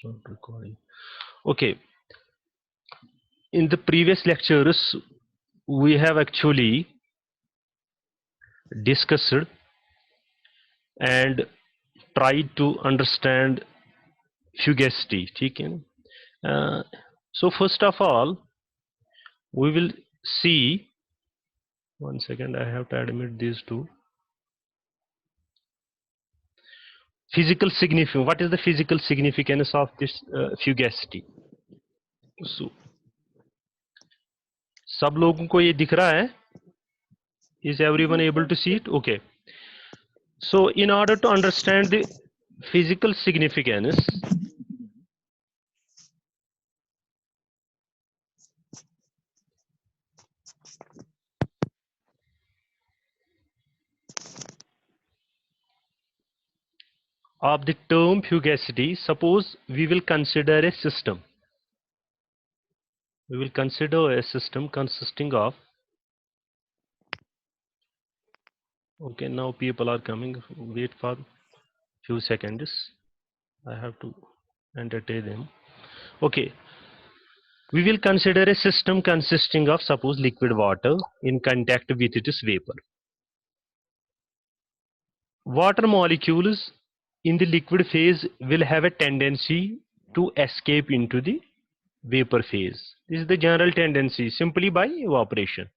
Not recording. Okay. In the previous lectures, we have actually discussed and tried to understand fugacity. ठीक है ना? So first of all, we will see. One second, I have to admit these two. Physical significance. What is the physical significance of this fugacity? So, सब लोगों को ये दिख रहा है? Is everyone able to see it? Okay. So, in order to understand the physical significance of the term fugacity, suppose we will consider a system. We will consider a system consisting of. Okay, now people are coming. Wait for few seconds. I have to entertain them. Okay. We will consider a system consisting of, suppose, liquid water in contact with its vapor. Water molecules in the liquid phase will have a tendency to escape into the vapor phase. This is the general tendency simply by evaporation.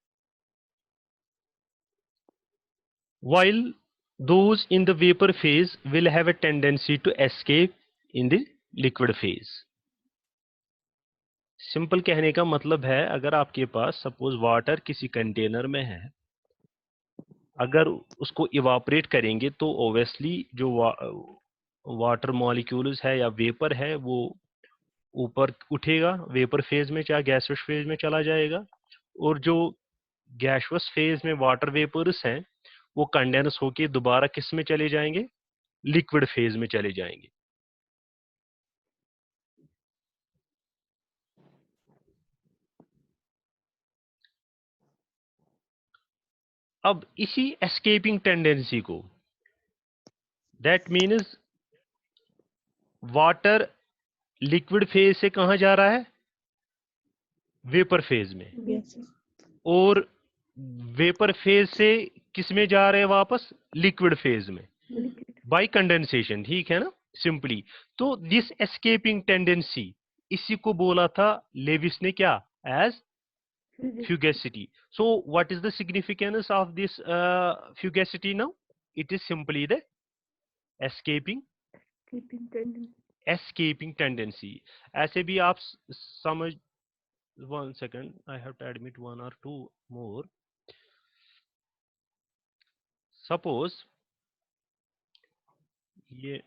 While those in the vapor phase will have a tendency to escape in the liquid phase. Simple कहने का मतलब है, अगर आपके पास suppose water किसी container में है, अगर उसको इवापरेट करेंगे तो ओब्वियसली जो वाटर मॉलिक्यूल्स है या वेपर है वो ऊपर उठेगा वेपर फेज में, चाहे गैसवस फेज में चला जाएगा, और जो गैसवस फेज में वाटर वेपर्स हैं वो कंडेंस होके दोबारा किस में चले जाएंगे? लिक्विड फेज में चले जाएंगे. अब इसी एस्केपिंग टेंडेंसी को, that means water liquid phase से कहां जा रहा है? वेपर फेज में. और वेपर फेज से किस में जा रहे हैं वापस? लिक्विड फेज में, बाय कंडेंसेशन. ठीक है ना, सिंपली. तो दिस एस्केपिंग टेंडेंसी, इसी को बोला था लेविस ने क्या? As fugacity. So what is the significance of this fugacity now? It is simply the escaping tendency. ऐसे भी आप समझ. One second, I have to admit one or two more. Suppose ये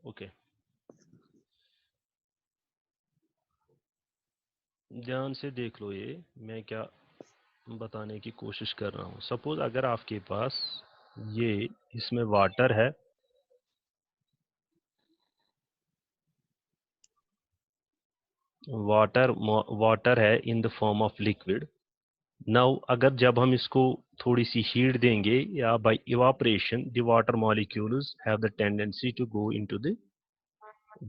ओके, ध्यान से देख लो, ये मैं क्या बताने की कोशिश कर रहा हूँ. सपोज अगर आपके पास ये इसमें वाटर है, वाटर है in the form of liquid. Now अगर जब हम इसको थोड़ी सी हीट देंगे या by evaporation, the water molecules have the tendency to go into the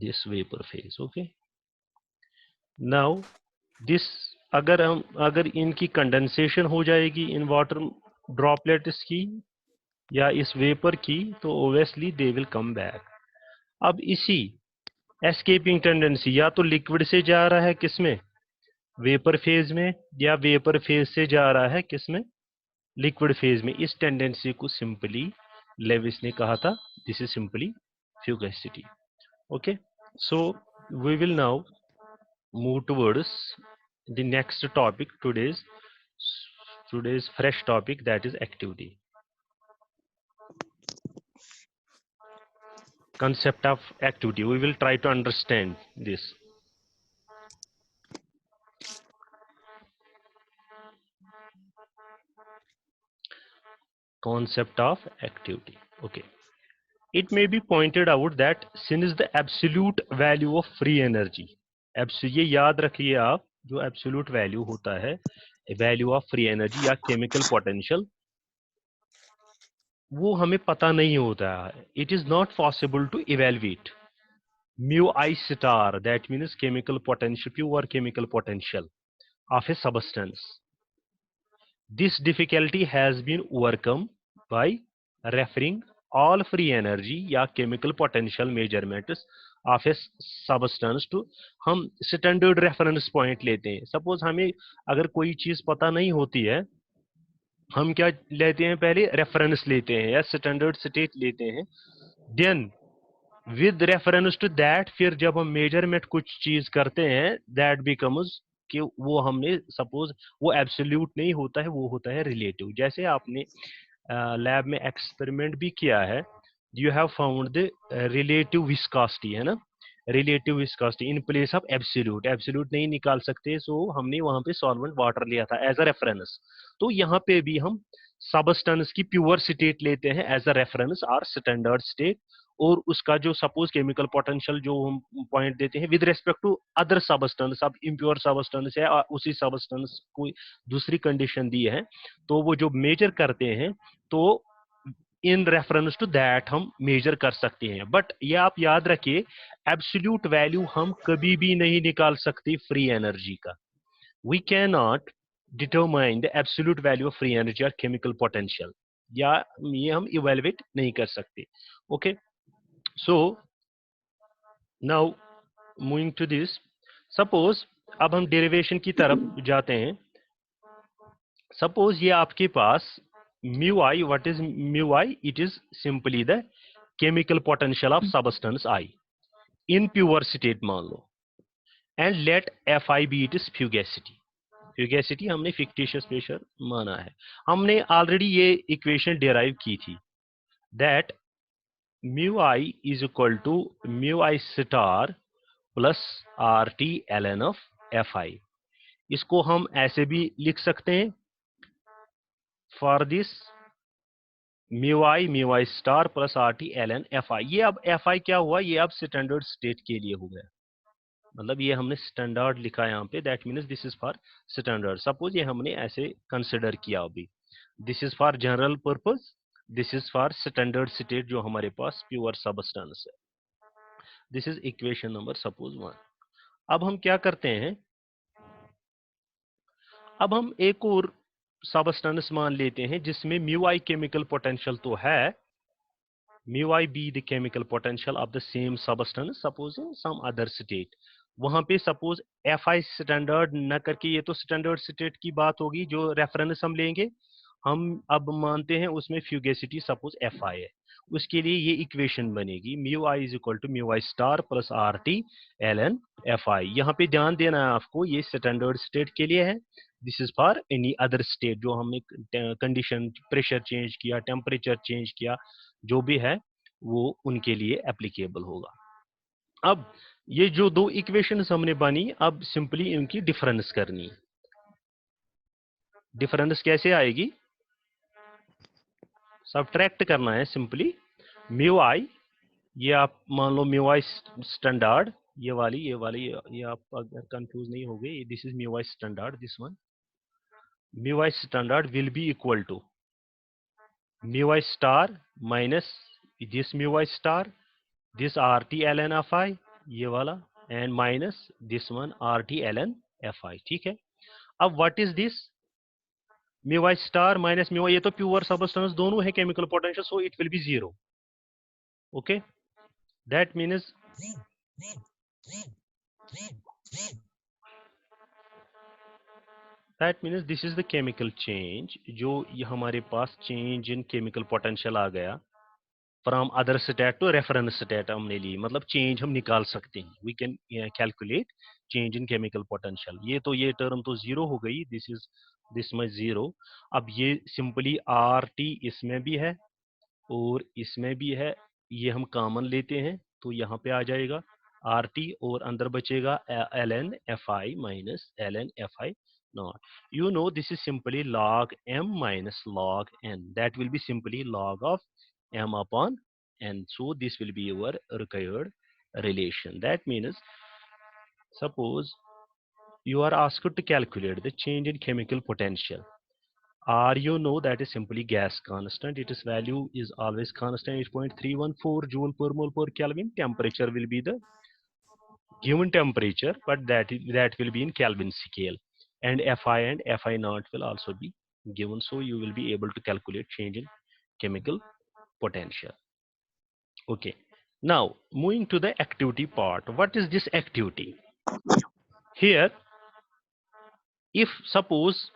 this vapour phase. Okay, now this अगर इनकी कंडेंसेशन हो जाएगी इन वाटर ड्रॉपलेट्स की या इस वेपर की, तो obviously they will come back. अब इसी एस्केपिंग टेंडेंसी या तो लिक्विड से जा रहा है किसमें? वेपर फेज में, या वेपर फेज से जा रहा है किसमें? लिक्विड फेज में. इस टेंडेंसी को सिंपली लेविस ने कहा था this is simply fugacity. Okay, so we will now move towards the next topic, today's fresh topic, that is activity. Concept of activity, we will try to understand this. Concept of activity. Okay, it may be pointed out that since the absolute value of free energy, ये याद रखिए आप, जो absolute value होता है, value of free energy या chemical potential, वो हमें पता नहीं होता है. It is not possible to evaluate mu I star, that means chemical potential, pure chemical potential of a substance. This difficulty has been overcome by referring all free energy या chemical potential measurements of a substance to, हम standard reference point लेते हैं. Suppose हमें अगर कोई चीज पता नहीं होती है, हम क्या लेते हैं, पहले रेफरेंस लेते हैं या स्टैंडर्ड स्टेट लेते हैं. Then with reference to that, फिर जब हम मेजरमेंट कुछ चीज करते हैं, दैट बिकम्स कि वो हमने सपोज, वो एब्सोल्यूट नहीं होता है, वो होता है रिलेटिव. जैसे आपने लैब में एक्सपेरिमेंट भी किया है, you have found the relative viscosity, है ना, relative viscosity in place of absolute. Absolute नहीं निकाल सकते, सो हमने वहां पे सॉल्वेंट वाटर लिया था एज अ रेफरेंस. तो यहाँ पे भी हम सबस्टेंस की प्योर स्टेट लेते हैं एज अ रेफरेंस और स्टैंडर्ड स्टेट, और उसका जो सपोज केमिकल पोटेंशियल जो हम पॉइंट देते हैं with respect to other substance. अब इम्प्योर सबस्टेंस है और उसी सबस्टेंस को दूसरी कंडीशन दी है, तो वो जो मेजर करते हैं, तो इन रेफरेंस टू दैट हम मेजर कर सकते हैं. बट ये आप याद रखिए, एब्सोल्यूट वैल्यू हम कभी भी नहीं निकाल सकते फ्री एनर्जी का. We can not determine the absolute value of free energy और केमिकल पोटेंशियल, या ये हम इवेलुएट नहीं कर सकते. Okay, so now moving to this, suppose अब हम डेरिवेशन की तरफ जाते हैं. सपोज ये आपके पास mu I, what is mu I? It is simply the chemical potential of substance I in pure state मान लो, and let F I be it is fugacity. Fugacity हमने फिक्टिशियस प्रेशर माना है. हमने ऑलरेडी ये इक्वेशन डिराइव की थी, that mu I is equal to mu I star plus R T L N of F I. इसको हम ऐसे भी लिख सकते हैं, for this mu I star plus R T L N F I. ये अब एफ आई क्या हुआ, ये अब स्टैंडर्ड स्टेट के लिए हो गया, मतलब ये हमने स्टैंडर्ड लिखा यहाँ पे, that means this is for standard. Suppose ये हमने ऐसे कंसिडर किया अभी, this is for general purpose, this is for standard state जो हमारे पास प्योर सबस्टेंस है. This is equation number suppose 1. अब हम क्या करते हैं, अब हम एक और सबस्टेंस मान लेते हैं जिसमें म्यू आई केमिकल पोटेंशियल तो है, mu I be the chemical potential of the same substance suppose in some other state. वहां पे सपोज एफ आई स्टैंडर्ड न करके, ये तो स्टैंडर्ड स्टेट की बात होगी जो रेफरेंस हम लेंगे. हम अब मानते हैं उसमें फ्यूगेसिटी सपोज एफ आई है, उसके लिए ये इक्वेशन बनेगी mu I is equal to mu I star plus R T L N F I. यहाँ पे ध्यान देना है आपको, ये स्टैंडर्ड स्टेट के लिए है. This is for any other state जो हमने कंडीशन, प्रेशर चेंज किया, टेम्परेचर चेंज किया, जो भी है वो उनके लिए एप्लीकेबल होगा. अब ये जो दो इक्वेशंस हमने बनी, अब सिंपली इनकी डिफरेंस करनी है. डिफरेंस कैसे आएगी, सब्ट्रैक्ट करना है सिंपली. म्यू आई, ये आप मान लो म्यू आई स्टैंडर्ड, ये वाली ये आप अगर कंफ्यूज नहीं हो गए, this is mu I standard, this one mu I standard will be equal to mu I star minus this mu I star, this RT ln fi, ये वाला, and minus this one RT ln fi. ठीक है, अब what is this mu I star minus mu I, ये तो pure substance दोनों है chemical potential, so it will be zero. Okay, that means this is the chemical change, जो ये हमारे पास चेंज इन केमिकल पोटेंशियल आ गया from other state to reference state हमने ली, मतलब चेंज हम निकाल सकते हैं. We can calculate change in chemical potential. ये तो ये टर्म तो जीरो हो गई, दिस में जीरो. अब ये सिंपली आर टी इसमें भी है और इसमें भी है, ये हम कॉमन लेते हैं तो यहाँ पे आ जाएगा आर टी, और अंदर बचेगा L N F I minus L N F I not. You know this is simply log m minus log n, that will be simply log of m upon n. So this will be your required relation. That means suppose you are asked to calculate the change in chemical potential R, you know, that is simply gas constant. Its value is always constant, 8.314 joule per mole per Kelvin. Temperature will be the given temperature, but that will be in Kelvin scale. And Fi and Fi naught will also be given, so you will be able to calculate change in chemical potential. Okay. Now moving to the activity part. What is this activity? Here, if suppose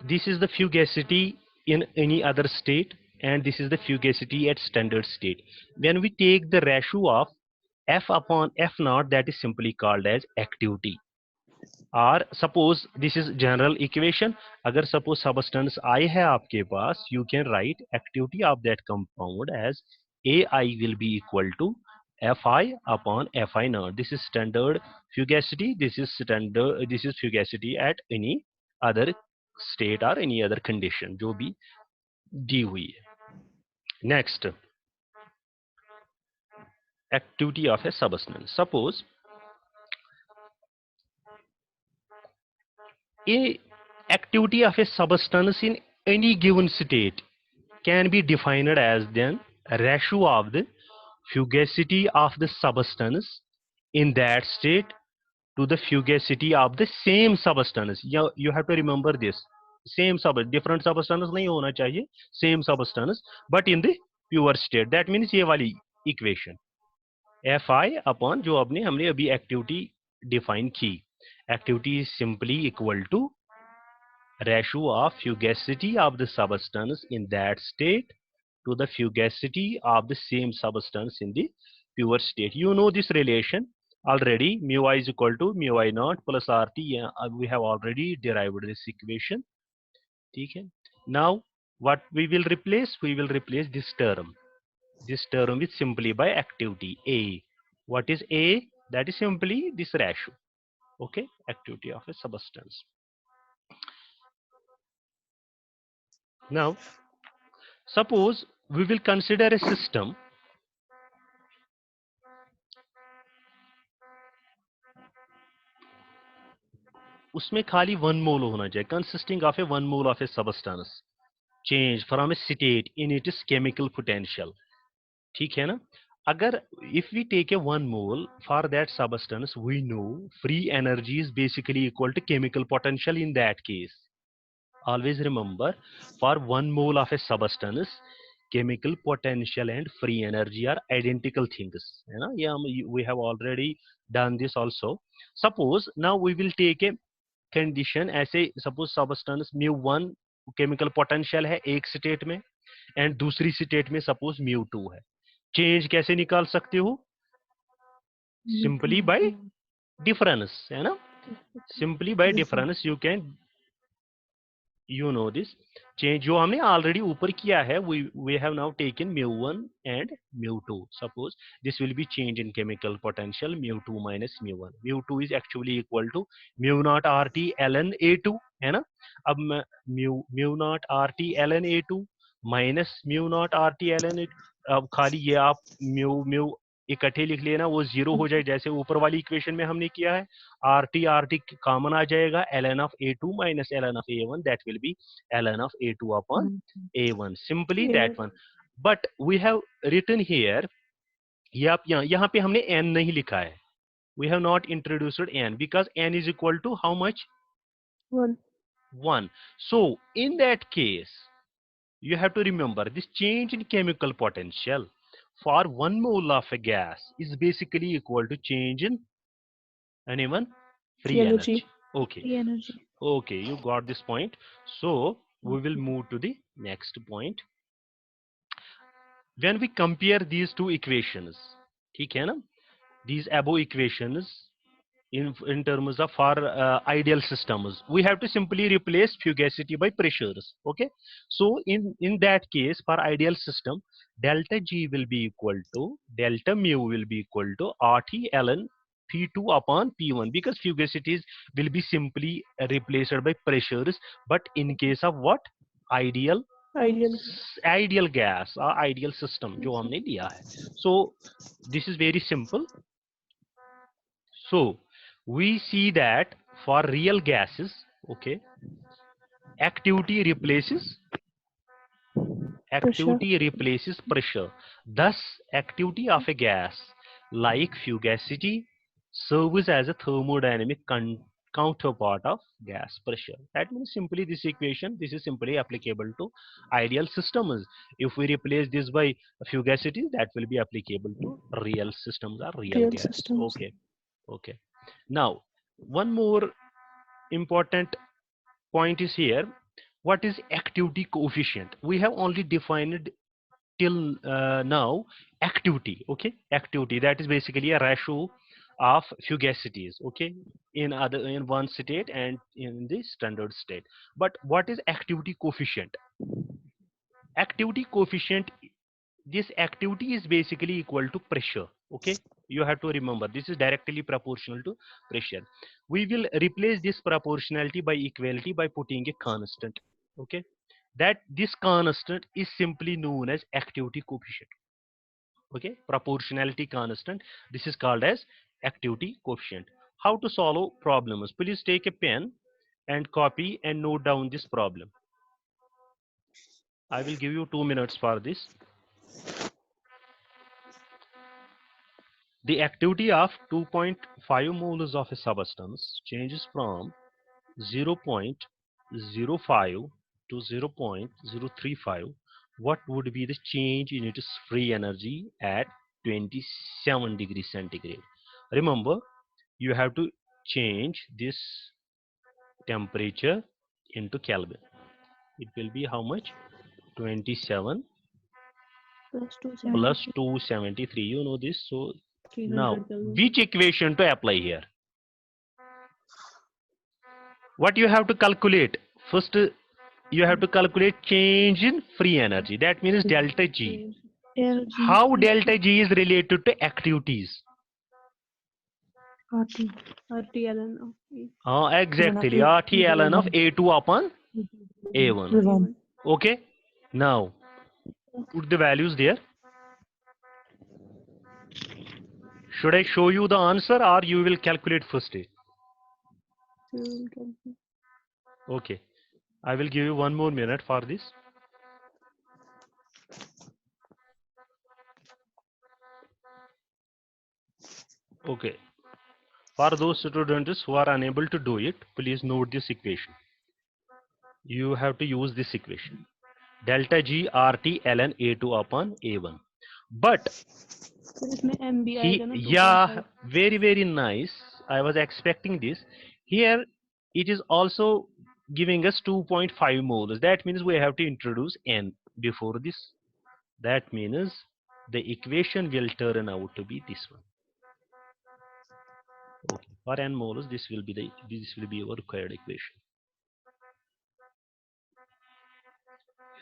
this is the fugacity in any other state and this is the fugacity at standard state. When we take the ratio of F upon F naught, that is simply called as activity. Or suppose this is general equation. अगर suppose substance I है आपके पास, you can write activity of that compound as AI will be equal to Fi upon Fi naught. This is standard fugacity. This is standard. This is fugacity at any other state or any other condition जो भी दी हुई है. Next, activity of a substance. Suppose a activity of a substance in any given state can be defined as the ratio of the fugacity of the substance in that state to the fugacity of the same substance. You have to remember this. Same substance, different substance नहीं होना चाहिए, same substance, but in the pure state. That means ये वाली equation. Fi upon जो अपने हमने अभी activity define की. Activity is simply equal to ratio of fugacity of the substance in that state to the fugacity of the same substance in the pure state. You know this relation already. Mu I is equal to mu I naught plus RT. We have already derived this equation. Okay. Now what we will replace? We will replace this term. This term is simply by activity A. What is A? That is simply this ratio. Okay, activity of a substance. Now suppose we will consider a system उसमें खाली 1 mole होना चाहिए, consisting of a 1 mole of a substance change from a state in its chemical potential. ठीक है ना? अगर if we take a 1 mole for that substance, we know free energy is basically equal to chemical potential in that case. Always remember, for 1 mole of a substance, chemical potential and free energy are identical things. You know? Yeah, we have already done this also. Suppose now we will take a condition ऐसे, suppose substance mu1 chemical potential है एक state में and दूसरी state में suppose mu2 है. Change कैसे निकाल सकते हो? Simply by difference, है ना? Simply by difference you can, you know this change जो हमने already ऊपर किया है. We have now taken mu1 and mu2. Suppose this will be change in chemical potential mu2 minus mu1. Mu2 is actually equal to mu naught RT ln A2, है ना? अब mu naught RT ln A2 minus mu naught RT ln A2. अब खाली ये आप mu इकट्ठे लिख लेना, वो जीरो हो जाए जैसे ऊपर वाली इक्वेशन में हमने किया है. RT कॉमन आ जाएगा, ln of A2 minus ln of A1, that will be ln of A2 upon A1. Simply that one. But we have written here, ये आप यहाँ पे हमने n नहीं लिखा है. We have not introduced n because n is equal to how much? 1. So in that case, you have to remember this change in chemical potential for 1 mole of a gas is basically equal to change in anyone free energy. Okay. Free energy. Okay, you got this point. So we will move to the next point. When we compare these two equations, ठीक है ना? These above equations in terms of our ideal systems, we have to simply replace fugacity by pressures. Okay, so in that case, for ideal system, delta G will be equal to delta mu will be equal to RT ln P2 upon P1, because fugacities will be simply replaced by pressures. But in case of what? Ideal gas or ideal system जो हमने लिया है. So this is very simple. So we see that for real gases, okay, activity replaces pressure. Thus, activity of a gas, like fugacity, serves as a thermodynamic counterpart of gas pressure. That means simply this equation, this is simply applicable to ideal systems. If we replace this by fugacity, that will be applicable to real systems or real gas. Okay. Okay. Now, one more important point is here. What is activity coefficient? We have only defined till now activity. Okay, activity, that is basically a ratio of fugacities, okay, in one state and in the standard state. But what is activity coefficient? Activity coefficient, this activity is basically equal to pressure. Okay, you have to remember this is directly proportional to pressure. We will replace this proportionality by equality by putting a constant. Okay, that this constant is simply known as activity coefficient. Okay, proportionality constant, this is called as activity coefficient. How to solve problems? Please take a pen and copy and note down this problem. I will give you 2 minutes for this. The activity of 2.5 moles of a substance changes from 0.05 to 0.035. What would be the change in its free energy at 27 degrees centigrade? Remember, you have to change this temperature into Kelvin. It will be how much? 27 plus 273. You know this. So now, which equation to apply here? What you have to calculate? First, you have to calculate change in free energy. That means delta G. How delta G is related to activities? RT ln of exactly. RT ln of A2 upon A1. Okay. Now, put the values there. Should I show you the answer or you will calculate first? Okay. I will give you 1 more minute for this. Okay. For those students who are unable to do it, please note this equation. You have to use this equation. Delta G RT ln A2 upon A1. But yeah, very nice. I was expecting this. Here it is also giving us 2.5 moles. That means we have to introduce N before this. That means the equation will turn out to be this one. Okay. For N moles, this will be our required equation.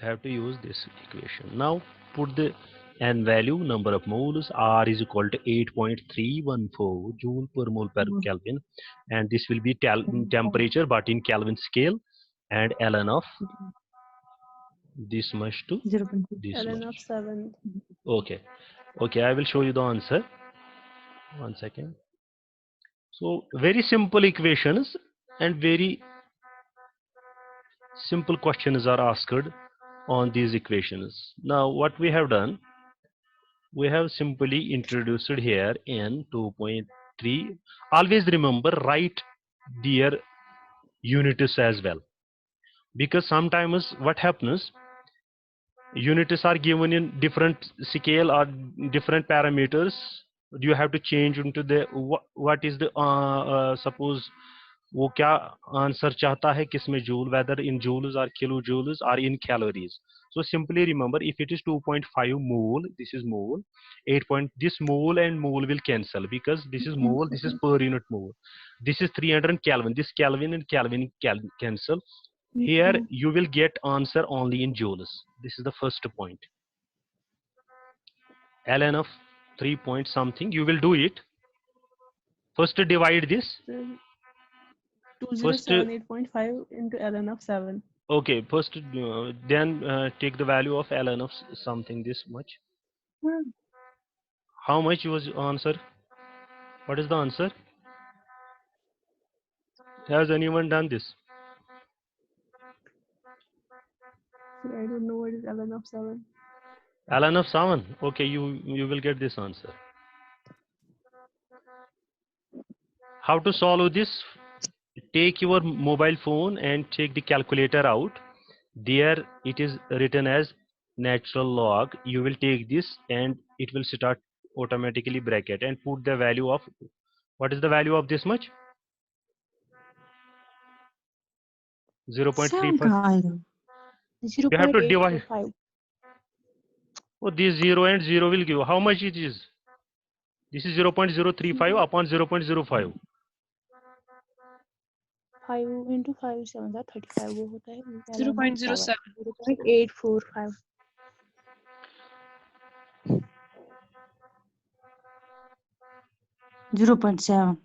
You have to use this equation. Now put the N value, number of moles. R is equal to 8.314 joule per mole per Kelvin, and this will be temperature but in Kelvin scale, and ln of this much to this ln much. of 7. Okay, I will show you the answer. 1 second. So very simple equations and very simple questions are asked on these equations. Now what we have done, we have simply introduced here in 2.3. Always remember, write their units as well, because sometimes what happens, units are given in different scale or different parameters. You have to change into the what is the suppose वो क्या answer चाहता है किसमें joule, whether in joules or kilojoules or in calories. So simply remember, if it is 2.5 mole, this is mole. 8 point, this mole and mole will cancel because this is mole, this is per unit mole. This is 300 Kelvin, this Kelvin and Kelvin cancel. Here you will get answer only in joules. This is the first point. ln of 3 point something, you will do it. First divide this. 2078.5 into ln of 7. Okay, first then take the value of ln of something this much. How much was answer? What is the answer? Has anyone done this? Sir, I don't know what is ln of 7. ln of 7. Okay, you will get this answer. How to solve this? Take your mobile phone and take the calculator out. There it is written as natural log. You will take this and it will start automatically bracket and put the value of, what is the value of this much? 7 0.35. कहाँ आएगा? You have to divide. 0.845. Oh, this 0 and 0 will give how much it is? This is 0.035 upon 0.05. 5 into 5 7 are 35. वो होता है ln of 0.07. 0.845. Zero 0.7.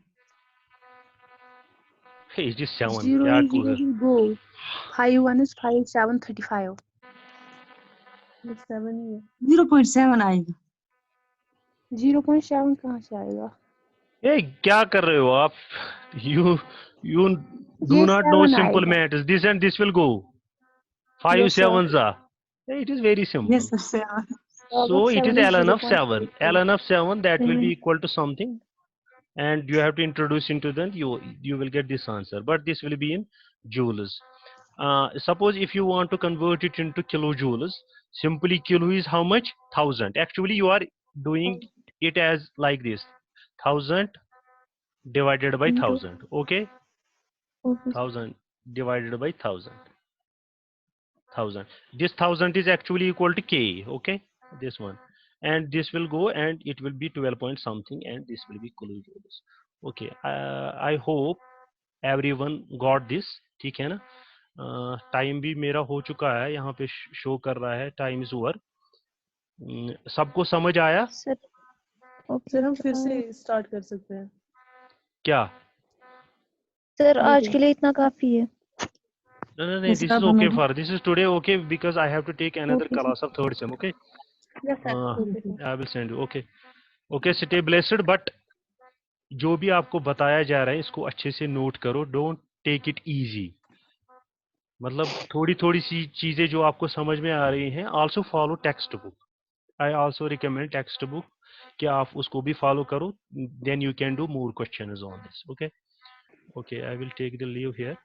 Hey, it is 7. 0 क्या is कूद? will go. 5 1 is 5 7 35. But 7 ही है. 0.7 आएगा. 0.7 कहाँ से आएगा? Hey, क्या कर रहे हो आप? You do ये not know 7 simple आएगा. maths. This and this will go. 5 Yes, sir. 7s are. Hey, it is very simple. Yes, sir. 7. Log So of it is 7 is ln of 7. 0.84. ln of 7, that will be Mhm. equal to something, and you have to introduce into that. You will get this answer, but this will be in joules. Suppose if you want to convert it into kilojoules, simply kilo is how much? 1000. Actually, you are doing it as like this: 1000 divided by Into 1000. Okay, okay. 1000 divided by 1000. This 1000 is actually equal to k. Okay, this one, and this will go and it will be 12 point something, and this will be kilojoules. Okay, I hope everyone got this. ठीक है ना? Time भी मेरा हो चुका है, यहाँ पे शो कर रहा है टाइम इज ओवर. सबको समझ आया सर सर हम फिर से स्टार्ट कर सकते हैं. क्या? सर आज के लिए इतना काफी है. No, no, no, Yes, this sir. is okay for this is today, okay, because I have to take another Okay, sir. class of third sem. Okay, Yes, sir. I will send you. Okay, okay, stay blessed. But जो भी आपको बताया जा रहा है इसको अच्छे से नोट करो. Don't take it easy. मतलब थोड़ी थोड़ी सी चीजें जो आपको समझ में आ रही हैं, also follow textbook. I also recommend textbook कि आप उसको भी फॉलो करो. Then you can do more questions on this. Okay, okay, I will take the leave here.